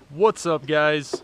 What's up, guys?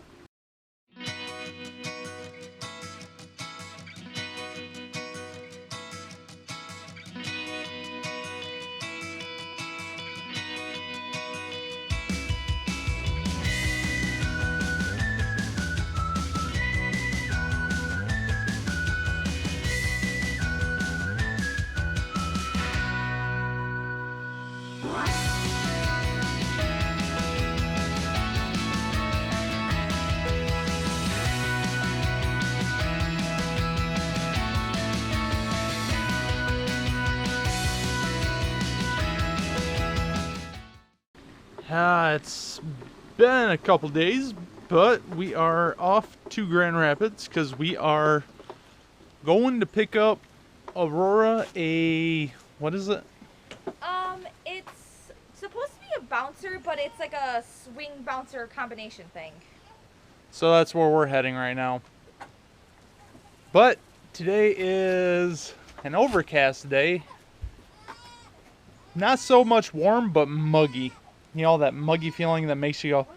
It's been a couple days, but we are off to Grand Rapids because we are going to pick up Aurora what is it? It's supposed to be a bouncer, but it's like a swing bouncer combination thing. So that's where we're heading right now. But today is an overcast day. Not so much warm, but muggy. You know, that muggy feeling that makes you go,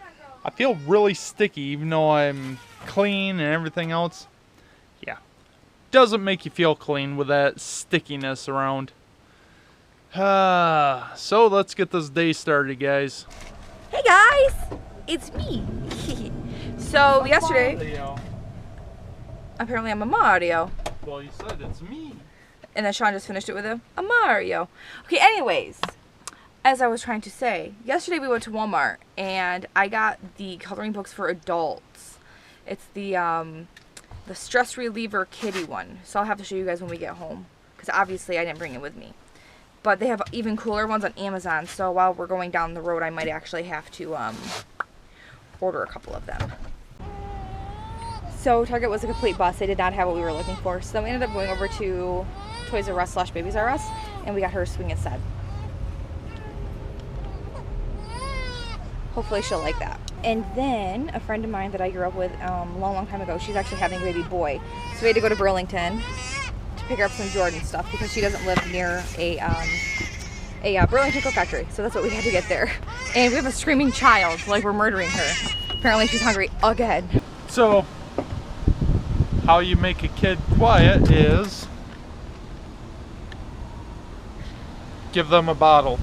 I feel really sticky even though I'm clean and everything else. Yeah. Doesn't make you feel clean with that stickiness around. So let's get this day started, guys. Hey guys, it's me. So yesterday, apparently I'm a Mario. Well, you said it's me. And then Shawn just finished it with a Mario. Okay, anyways, as I was trying to say, yesterday we went to Walmart and I got the coloring books for adults. It's the stress reliever kitty one. So I'll have to show you guys when we get home, because obviously I didn't bring it with me. But they have even cooler ones on Amazon, so while we're going down the road I might actually have to order a couple of them. So Target was a complete bust. They did not have what we were looking for. So then we ended up going over to Toys R Us / Babies R Us, and we got her a swing instead. Hopefully she'll like that. And then a friend of mine that I grew up with a long time ago, she's actually having a baby boy. So we had to go to Burlington to pick her up some Jordan stuff because she doesn't live near a Burlington Coat Factory. So that's what we had to get there. And we have a screaming child, like we're murdering her. Apparently she's hungry again. So, how you make a kid quiet is give them a bottle.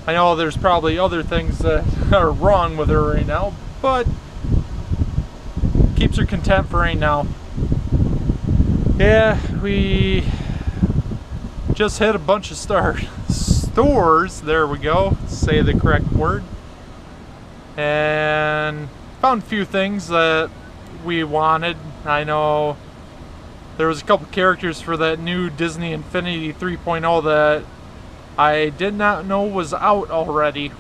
I know there's probably other things that are wrong with her right now, but keeps her content for right now. Yeah, we just hit a bunch of stores, there we go, say the correct word, and found a few things that we wanted. I know there was a couple characters for that new Disney Infinity 3.0 that I did not know was out already,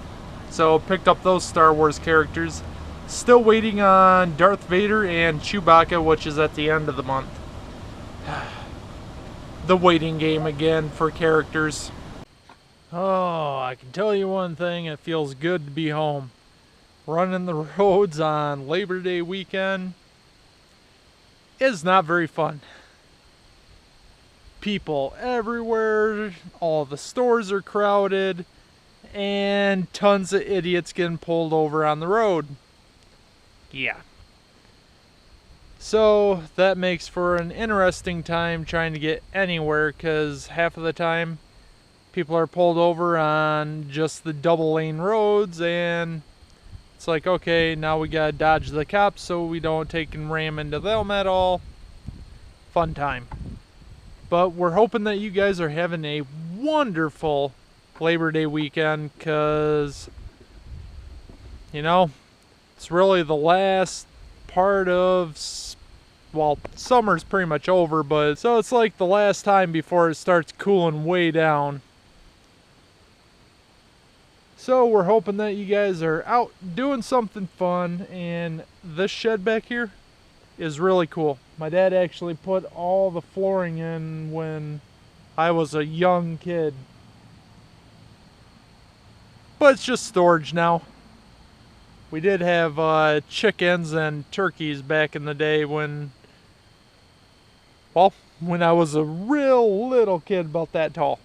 so picked up those Star Wars characters. Still waiting on Darth Vader and Chewbacca, which is at the end of the month. The waiting game again for characters. Oh, I can tell you one thing, it feels good to be home. Running the roads on Labor Day weekend is not very fun. People everywhere, all the stores are crowded, and tons of idiots getting pulled over on the road. Yeah. So that makes for an interesting time trying to get anywhere, because half of the time people are pulled over on just the double lane roads, and it's like, okay, now we gotta dodge the cops so we don't take and ram into them at all. Fun time. But we're hoping that you guys are having a wonderful Labor Day weekend, because, you know, it's really the last part of, well, summer's pretty much over, but so it's like the last time before it starts cooling way down. So we're hoping that you guys are out doing something fun, and this shed back here is really cool. My dad actually put all the flooring in when I was a young kid. But it's just storage now. We did have chickens and turkeys back in the day when I was a real little kid about that tall.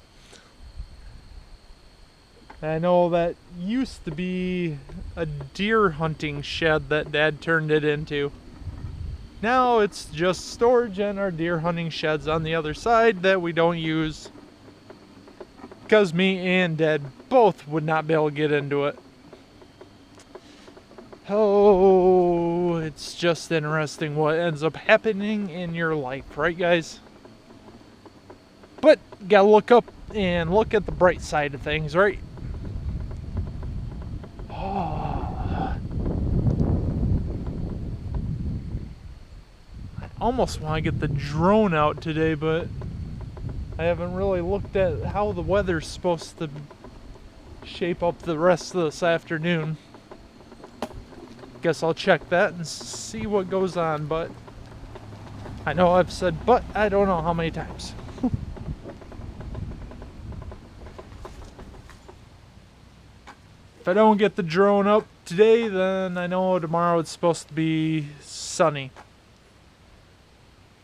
I know that used to be a deer hunting shed that Dad turned it into. Now it's just storage and our deer hunting sheds on the other side that we don't use because me and Dad both would not be able to get into it. Oh, it's just interesting what ends up happening in your life, right, guys? But gotta look up and look at the bright side of things, right? Oh, I almost want to get the drone out today, but I haven't really looked at how the weather's supposed to shape up the rest of this afternoon. Guess I'll check that and see what goes on, but I know I've said but I don't know how many times. If I don't get the drone up today, then I know tomorrow it's supposed to be sunny.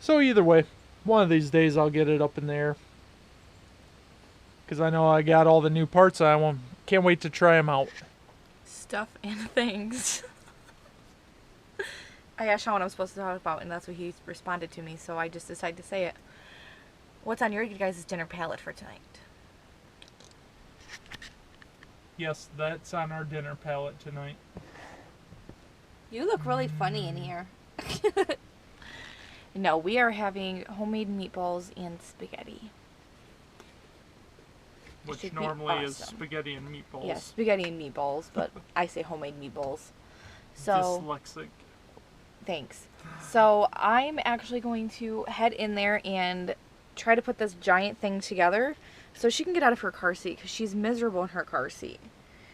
So either way, one of these days I'll get it up in the air. Because I know I got all the new parts. Can't wait to try them out. Stuff and things. I asked Shawn what I'm supposed to talk about, and that's what he responded to me, so I just decided to say it. What's on your guys' dinner palette for tonight? Yes, that's on our dinner palette tonight. You look really funny in here. No, we are having homemade meatballs and spaghetti. Which normally is spaghetti and meatballs. Yeah, spaghetti and meatballs, but I say homemade meatballs. So dyslexic. Thanks. So I'm actually going to head in there and try to put this giant thing together so she can get out of her car seat, because she's miserable in her car seat.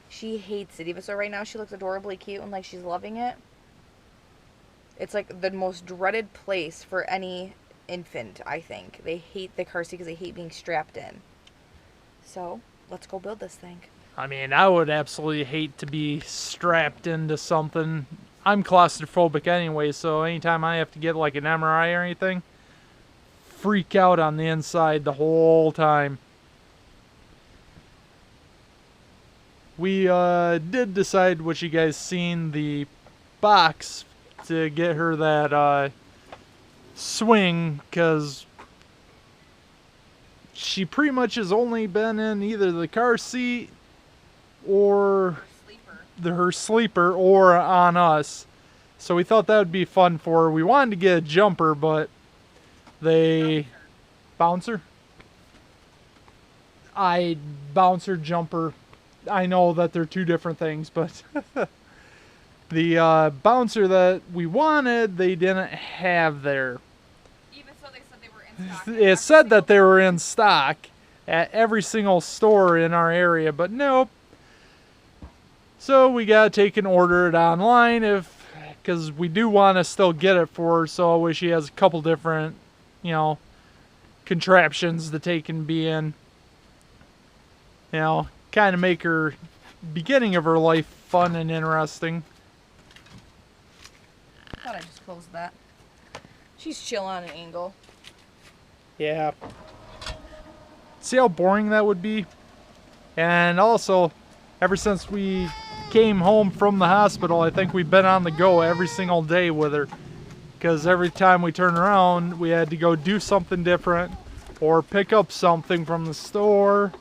She hates it. Even so, right now she looks adorably cute and like she's loving it. It's like the most dreaded place for any infant, I think. They hate the car seat because they hate being strapped in. So let's go build this thing. I mean, I would absolutely hate to be strapped into something. I'm claustrophobic anyway, so anytime I have to get like an MRI or anything, freak out on the inside the whole time. We did decide, what you guys seen, the box to get her that swing, because she pretty much has only been in either the car seat or her sleeper or on us. So we thought that would be fun for her. We wanted to get a jumper, but they... Bouncer? Bouncer, jumper. I know that they're two different things, but the bouncer that we wanted, they didn't have there. Even so, they said they were in stock. It said that they were in stock at every single store in our area, but nope. So we gotta take and order it online, because we do want to still get it for her. So I wish she has a couple different, contraptions to take and be in. Kind of make her beginning of her life fun and interesting. I thought I just closed that. She's chill on an angle. Yeah. See how boring that would be? And also, ever since we came home from the hospital, I think we've been on the go every single day with her. Because every time we turn around, we had to go do something different or pick up something from the store.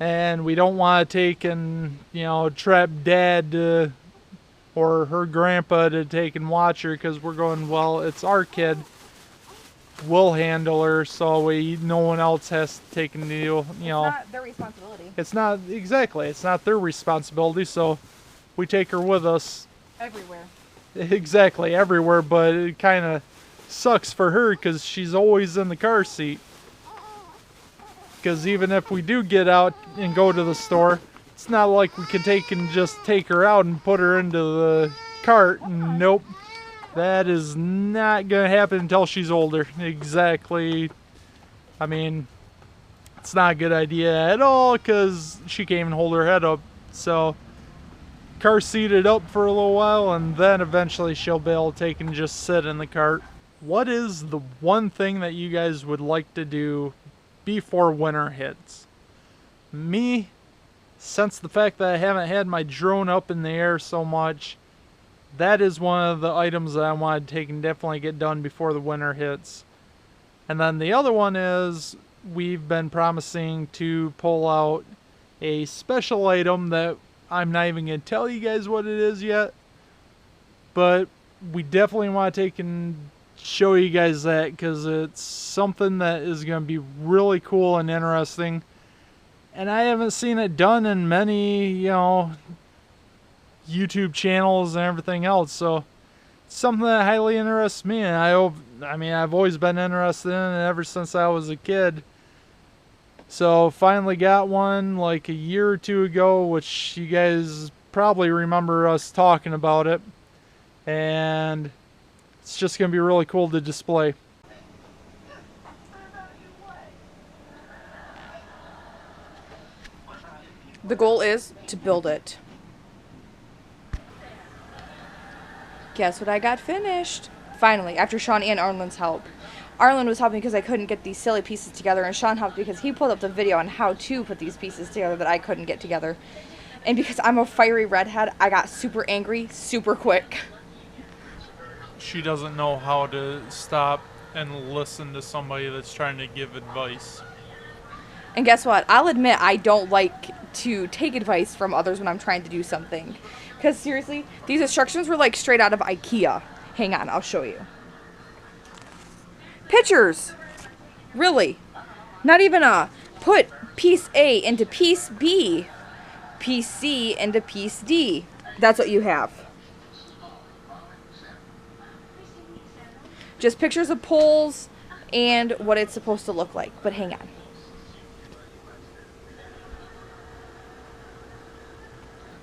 And we don't want to take and, trap Dad or her grandpa to take and watch her, because we're going, well, it's our kid. We'll handle her, so no one else has to take and deal, It's not their responsibility. It's not, exactly, it's not their responsibility, so we take her with us. Everywhere. Exactly, everywhere, but it kind of sucks for her because she's always in the car seat. Because even if we do get out and go to the store, it's not like we can just take her out and put her into the cart. Nope. That is not going to happen until she's older. Exactly. I mean, it's not a good idea at all, because she can't even hold her head up. So, car seated up for a little while, and then eventually she'll be able to take and just sit in the cart. What is the one thing that you guys would like to do before winter hits? Me, since the fact that I haven't had my drone up in the air so much, that is one of the items that I want to take and definitely get done before the winter hits. And then the other one is we've been promising to pull out a special item that I'm not even going to tell you guys what it is yet. But we definitely want to take and show you guys that because it's something that is going to be really cool and interesting. And I haven't seen it done in many, YouTube channels and everything else. So it's something that highly interests me, and I've always been interested in it ever since I was a kid. So finally got one like a year or two ago, which you guys probably remember us talking about it. And it's just going to be really cool to display. The goal is to build it. Guess what I got finished? Finally, after Shawn and Arlen's help. Arlen was helping because I couldn't get these silly pieces together, and Shawn helped because he pulled up the video on how to put these pieces together that I couldn't get together. And because I'm a fiery redhead, I got super angry super quick. She doesn't know how to stop and listen to somebody that's trying to give advice. And guess what? I'll admit I don't like to take advice from others when I'm trying to do something. Because seriously, these instructions were like straight out of IKEA. Hang on, I'll show you. Pictures! Really? Not even a put piece A into piece B, piece C into piece D. That's what you have. Just pictures of poles and what it's supposed to look like. But hang on.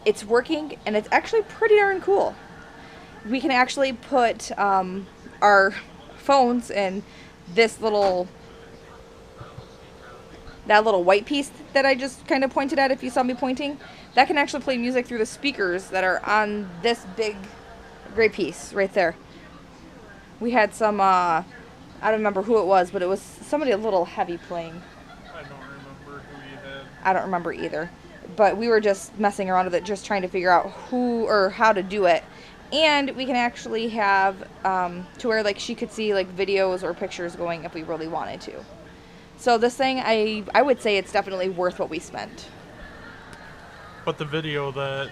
It's working, and it's actually pretty darn cool. We can actually put our phones in this little white piece that I just kind of pointed at, if you saw me pointing. That can actually play music through the speakers that are on this big gray piece right there. We had some, I don't remember who it was, but it was somebody a little heavy playing. I don't remember who you had. I don't remember either. But we were just messing around with it, just trying to figure out who or how to do it. And we can actually have to where like she could see like videos or pictures going if we really wanted to. So this thing, I would say it's definitely worth what we spent. But the video that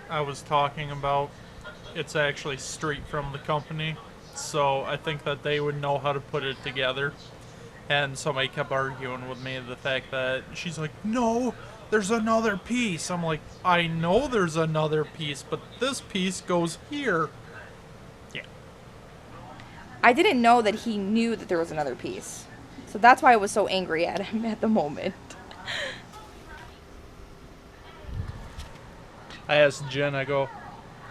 I was talking about, it's actually straight from the company. So I think that they would know how to put it together. And somebody kept arguing with me the fact that she's like, no, there's another piece. I'm like, I know there's another piece, but this piece goes here. Yeah. I didn't know that he knew that there was another piece. So that's why I was so angry at him at the moment. I asked Jen, I go,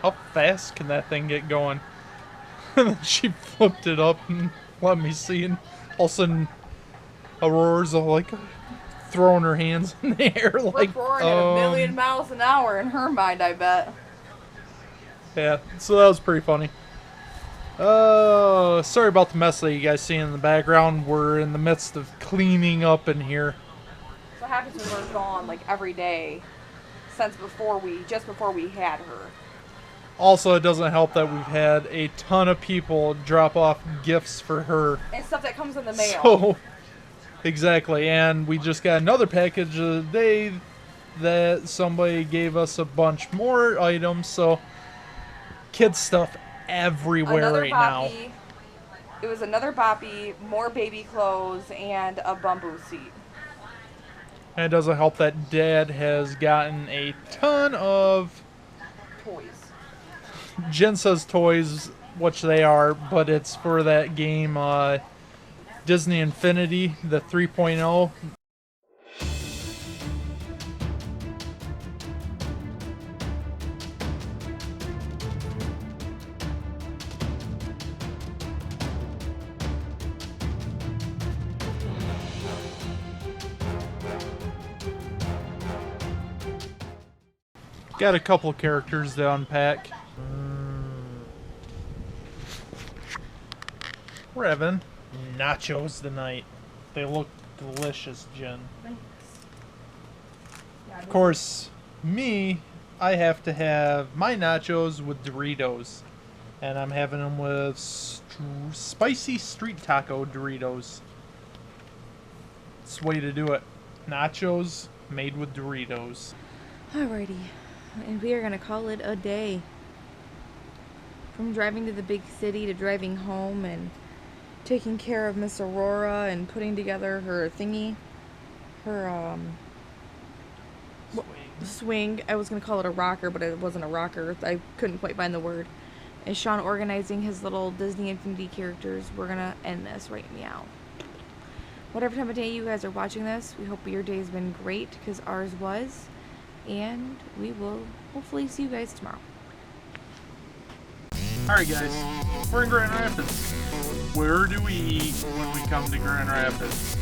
how fast can that thing get going? And then she flipped it up and let me see, and all of a sudden Aurora's all like throwing her hands in the air like roaring at a million miles an hour in her mind, I bet. Yeah, so that was pretty funny. Sorry about the mess that you guys see in the background. We're in the midst of cleaning up in here. So what happens when we're gone like every day since just before we had her. Also, it doesn't help that we've had a ton of people drop off gifts for her. And stuff that comes in the mail. So, exactly, and we just got another package today that somebody gave us a bunch more items, so kids stuff everywhere right now. It was another boppy, more baby clothes, and a bamboo seat. And it doesn't help that Dad has gotten a ton of Toys. Jen says toys, which they are, but it's for that game Disney Infinity, the 3.0. Got a couple characters to unpack. We're having nachos tonight. They look delicious, Jen. Thanks. Yeah, Of course, Me, I have to have my nachos with Doritos. And I'm having them with spicy street taco Doritos. It's the way to do it. Nachos made with Doritos. Alrighty, and we are gonna call it a day. From driving to the big city to driving home and taking care of Miss Aurora and putting together her thingy, her swing. I was gonna call it a rocker, but it wasn't a rocker. I couldn't quite find the word. And Shawn organizing his little Disney Infinity characters. We're gonna end this right meow. Whatever time of day you guys are watching this, we hope your day's been great, because ours was. And we will hopefully see you guys tomorrow. Alright guys, we're in Grand Rapids. Where do we eat when we come to Grand Rapids?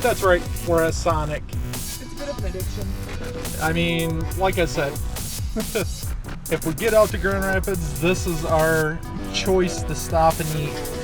That's right, we're at Sonic. It's a bit of an addiction. I mean, like I said, if we get out to Grand Rapids, this is our choice to stop and eat.